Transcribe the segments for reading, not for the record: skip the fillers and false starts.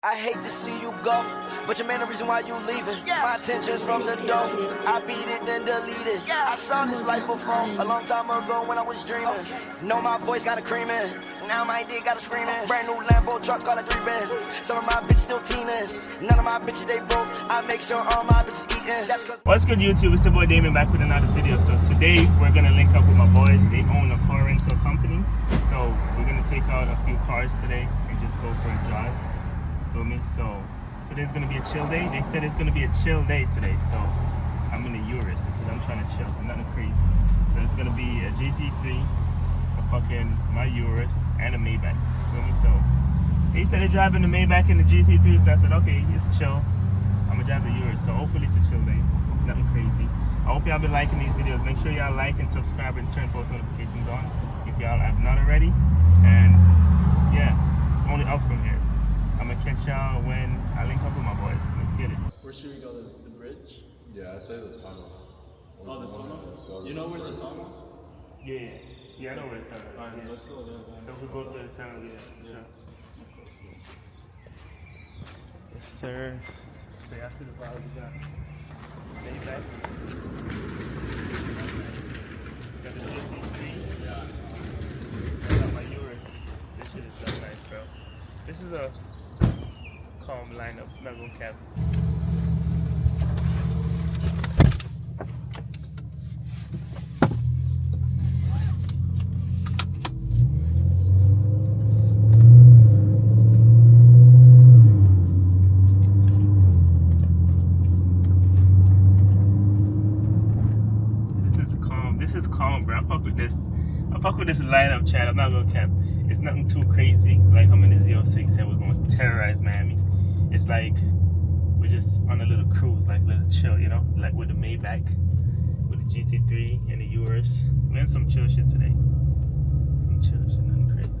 I hate to see you go, but your man the reason why you leaving. My intentions from the door, I beat it then delete it. I saw this life before, a long time ago when I was dreaming. Know my voice got a creaming, now my dick got a screaming. Brand new Lambo truck, call it 3 Benz. Some of my bitches still teening, none of my bitches they broke. I make sure all my bitches eating. That's cause what's good, YouTube? It's the boy Damon back with another video. So today we're gonna link up with my boys. They own a car rental company, so we're gonna take out a few cars today and just go for a drive. Feel me? So today's gonna be a chill day. They said it's gonna be a chill day today, so I'm in a Urus because I'm trying to chill. I'm nothing crazy. So it's gonna be a GT3, my Urus, and a Maybach. Feel me? So they started driving the Maybach and the GT3, so I said, okay, it's chill. I'm gonna drive the Urus, so hopefully it's a chill day. Nothing crazy. I hope y'all been liking these videos. Make sure y'all like and subscribe and turn post notifications on if y'all have not already. And yeah, it's only up from here. I'm gonna catch y'all when I link up with my boys. Let's get it. Where should we go? The bridge? Yeah, I say the tunnel. Oh, the tunnel? You know where's the tunnel? Yeah, I know where the tunnel is. Alright, let's go there. So if we go to the tunnel, sure. Yes, sir. Stay after the bottom of the gun. Lay back. Got the GT3. Yeah. I got my Urus. This shit is so nice, bro. This is a calm lineup, not gonna cap. This is calm, bro. I fuck with this. I fuck with this lineup, chat. I'm not gonna cap. It's nothing too crazy. Like I'm in the 06 and we're gonna terrorize Miami. It's like we're just on a little cruise, like a little chill, you know, like with the Maybach, with the GT3 and the Urus. We're in some chill shit today. Some chill shit, nothing crazy.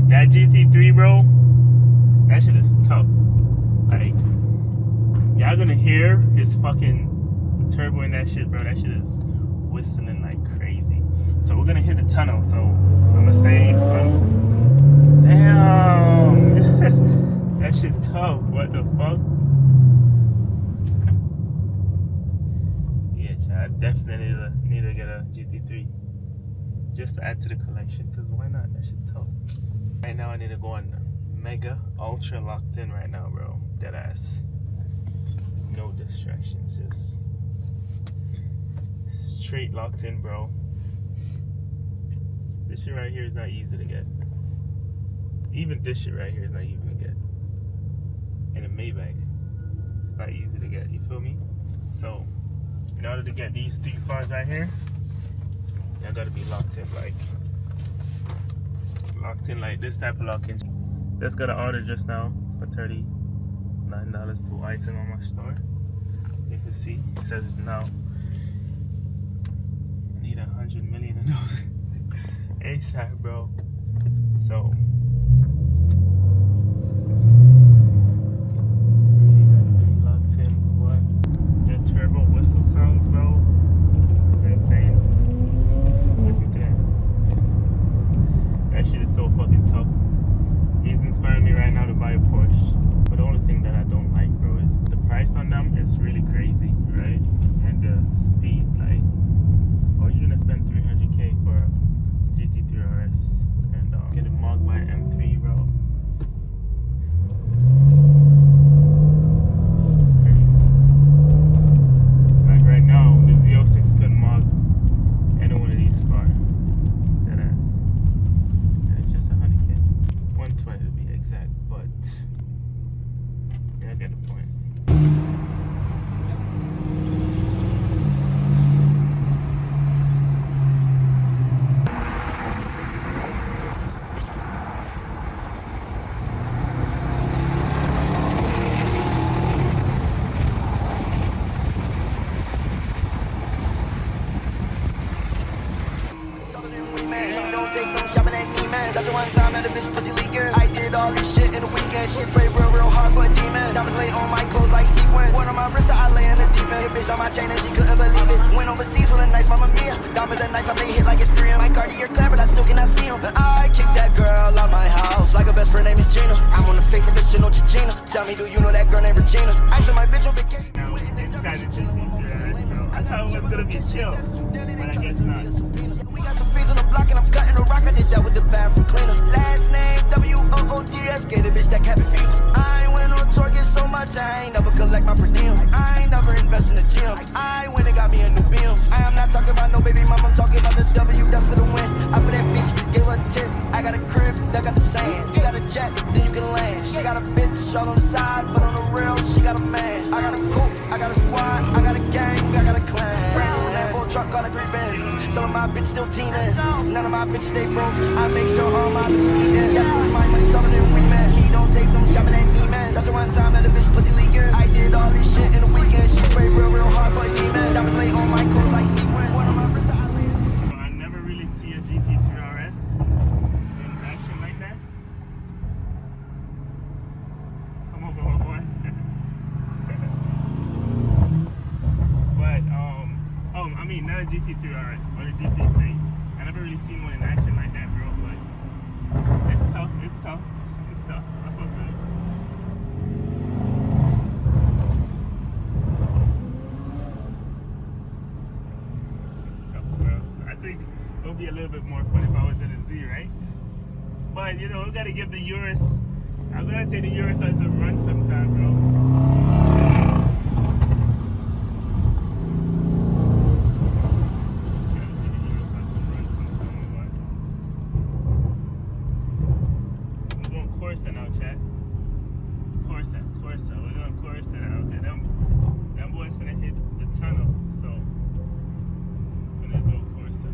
That GT3, bro, that shit is tough. Like, y'all gonna hear his fucking turbo in that shit, bro. That shit is whistling like crazy. So we're gonna hit the tunnel. So I'm gonna stay. Damn, that shit tough. What the fuck? Yeah, I definitely need to get a GT3 just to add to the collection. Cause why not? That shit tough. Right now I need to go on mega ultra locked in right now, bro. Dead ass. No distractions, just straight locked in, bro. This shit right here is not easy to get. Even this shit right here is not easy to get. In a Maybach, it's not easy to get. You feel me? So, in order to get these 3 cars right here, I gotta be locked in like this type of lock-in. Just got an order just now for $39 to item on my store. You can see it says now I need 100 million of those ASAP, bro. So really gotta be locked in. What? Their turbo whistle sounds, bro, is insane. Listen to that. That shit is so fucking tough. He's inspiring me right now to buy a Porsche. But the only thing that I don't like, bro, is the price on them is really crazy, right? And the speed, like, oh, you're gonna spend 300K for a GT3 RS and get it marked by an M3, bro. It's crazy. Like right now, the Z06 couldn't mark any one of these cars. That ass. And it's just 100K. 120 to be exact, but yeah, I get the point. shopping at Neiman. That's the one time that the bitch pussy leaking. I did all this shit in the weekend. She pray real hard for a demon. Diamonds lay on my clothes like sequins. One on my wrist, I lay in the deep end. Hit bitch on my chain and she couldn't believe it. Went overseas with a nice mama mia. Diamonds and nights, they hit like it's 3 in my Cartier clever. Tell me, do you know that girl named Regina? I took my bitch on vacation. Now, it's kind of GT3RS, bro. I thought it was gonna be chill, but I guess not. We got some fees on the block and I'm cutting the rock. I did that with the bathroom cleaner. Last name WOODS, get a bitch that cabin fever. I ain't went on tour, get so much, I ain't never collect my per diem. I ain't never invest in the gym. I went and got me a new beam. I am not talking about no baby mama, I'm talking about the W, that's for the win. I put that bitch, gave her a tip. I got a crib, that got the sand. You got a jet, then you can land. She got a bitch all on the side, but on the real, she got a man. I got a coupe, I got a squad, I got a gang, I got a clan. Brand new Lambo truck, all the 3 Benz. Some of my bitches still teening, none of my bitches they broke. I make sure all my bitches eating. That's cause my money taller than we man. He don't take them shopping at me man. Touch her one time, let the bitch pussy leaking. I did all this shit in a weekend. She pray real hard for a demon. Diamonds lay on my clothes like sequin. One of my wrists I laid. I never really see a GT3RS in action like that. Come over, my boy. But I mean not a GT3RS, but a GT3. I never really seen one in action like that, bro. But it's tough. It's tough. It's tough. I fuck with it. It's tough, bro. I think it would be a little bit more fun if I was in a Z, right? But you know, we gotta give the Urus. I'm gonna take the Urus as a run sometime, bro. Corsa now, chat. Corsa. We're doing Corsa now. Okay, them boys gonna hit the tunnel, so we're gonna go Corsa.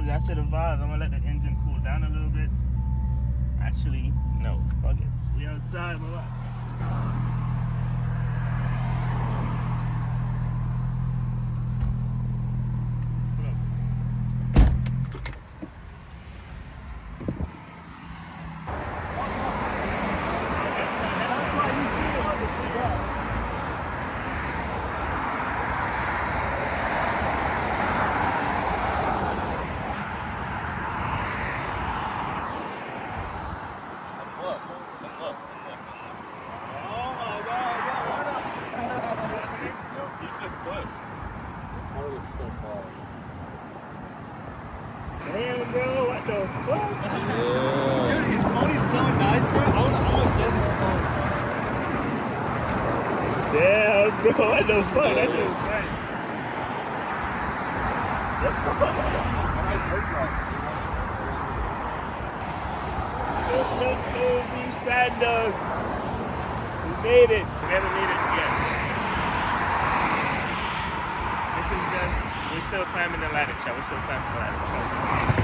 That's the vibes. I'm gonna let the engine cool down a little bit. Actually, no. Fuck it. We outside, boy. Damn, bro, what the fuck? Yeah. Dude, his phone is so nice, bro. I wanna get his phone. Damn, bro, what the fuck? That shit is nice. Look, Sanders. made it. We haven't made it yet. This is just, we're still climbing the ladder, chat. We're still climbing the ladder.